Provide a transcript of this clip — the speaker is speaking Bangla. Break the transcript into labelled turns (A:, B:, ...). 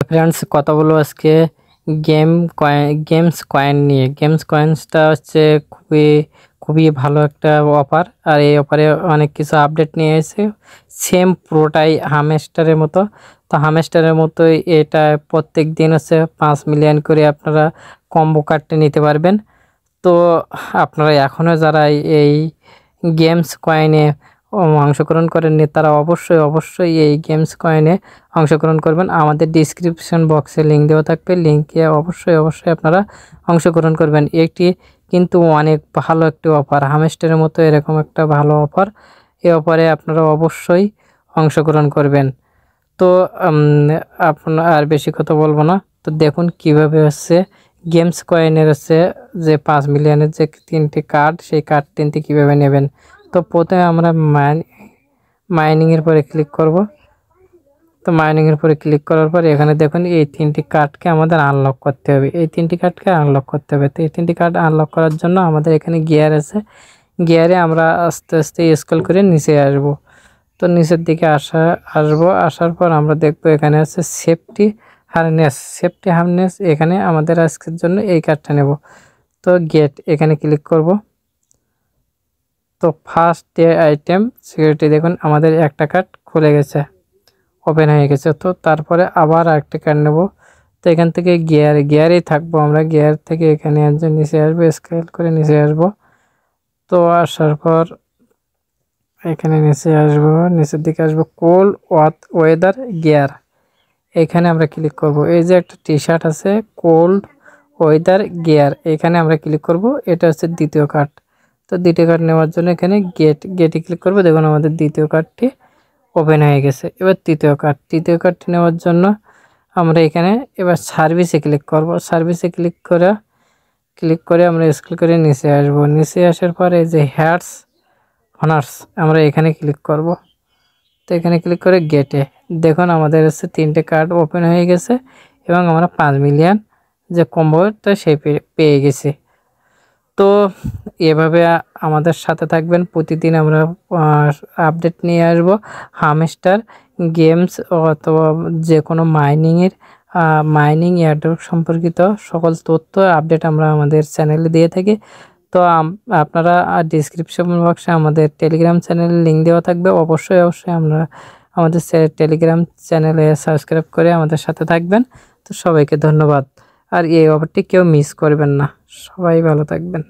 A: ফ্রেন্ডস কথা বলবো আজকে গেমস কয়েন নিয়ে। গেমস কয়েন্সটা হচ্ছে খুবই ভালো একটা অফার। আর এই অফারে অনেক কিছু আপডেট নিয়ে এসেছে, সেম পুরোটাই হামস্টারের মতো। তো হামস্টারের মতোই এটা প্রত্যেক দিন হচ্ছে 5 মিলিয়ন করে আপনারা কম্বো কার্ডটা নিতে পারবেন। তো আপনারা এখনও যারা এই গেমস কয়েনে অংশগ্রহণ করেননি তারা অবশ্যই এই গেমস কয়েনে অংশগ্রহণ করবেন। আমাদের ডিসক্রিপশন বক্সে লিঙ্ক দেওয়া থাকবে, লিঙ্কে অবশ্যই আপনারা অংশগ্রহণ করবেন। এটি কিন্তু অনেক ভালো একটি অফার, হামস্টারের মতো এরকম একটা ভালো অফার। এই অফারে আপনারা অবশ্যই অংশগ্রহণ করবেন। তো আপনার আর বেশি কথা বলবো না। তো দেখুন কিভাবে হচ্ছে গেমস কয়েনের হচ্ছে যে 5 মিলিয়নের যে 3টি কার্ড, সেই কার্ড 3টি কীভাবে নেবেন। তো প্রথমে আমরা মাইনিংয়ের পরে ক্লিক করব। তো মাইনিংয়ের পরে ক্লিক করার পরে এখানে দেখুন এই 3টি কার্ডকে আমাদের আনলক করতে হবে। এই 3টি কার্ডকে আনলক করতে হবে। তো এই 3টি কার্ড আনলক করার জন্য আমাদের এখানে গিয়ার আছে, গিয়ারে আমরা আস্তে স্ক্রল করে নিচে আসব। তো নিচের দিকে আসার পর আমরা দেখব এখানে আছে সেফটি হারনেস। এখানে আমাদের আজকের জন্য এই কার্ডটা নেব। তো গেট এখানে ক্লিক করব। তো ফার্স্ট ডে আইটেম সিকিউরিটি, দেখুন আমাদের একটা কার্ড খুলে গেছে, ওপেন হয়ে গেছে। তো তারপরে আবার আরেকটা কার্ড নেব। তো এখান থেকে গিয়ারেই থাকবো আমরা। গিয়ার থেকে এখানে একজন নিচে আসবো, স্ক্রল করে নিচে আসবো। তো আসার পর এখানে নিচের দিকে আসবো, কোল্ড ওয়েদার গিয়ার, এখানে আমরা ক্লিক করব। এই যে একটা টি শার্ট আছে কোল্ড ওয়েদার গিয়ার, এখানে আমরা ক্লিক করব। এটা হচ্ছে দ্বিতীয় কার্ড। তো দ্বিতীয় কার্ড নেওয়ার জন্য এখানে গেটে ক্লিক করব। দেখুন আমাদের দ্বিতীয় কার্ডটি ওপেন হয়ে গেছে। এবার তৃতীয় কার্ডটি নেওয়ার জন্য আমরা এখানে এবার সার্ভিসে ক্লিক করব। সার্ভিসে ক্লিক করে আমরা স্ক্রল করে নিচে আসব। নিচে আসার পরে এই যে হ্যাটস অনার্স, আমরা এখানে ক্লিক করব। তো এখানে ক্লিক করে গেটে দেখুন আমাদের হচ্ছে 3টে কার্ড ওপেন হয়ে গেছে এবং আমরা 5 মিলিয়ন যে কম্বোটা সে পেয়ে গেছি। তো এভাবে আমাদের সাথে থাকবেন, প্রতিদিন আমরা আপডেট নিয়ে আসব হামস্টার গেমস অথবা যে কোনো মাইনিং এয়ারড্রপ সম্পর্কিত সকল তথ্য আপডেট আমরা আমাদের চ্যানেলে দিয়ে থাকি। তো আপনারা ডিসক্রিপশন বক্সে আমাদের টেলিগ্রাম চ্যানেলের লিঙ্ক দেওয়া থাকবে। অবশ্যই আমরা আমাদের টেলিগ্রাম চ্যানেলে সাবস্ক্রাইব করে আমাদের সাথে থাকবেন। তো সবাইকে ধন্যবাদ। আর এই অফারটি কেউ মিস করবেন না। সবাই ভালো থাকবেন।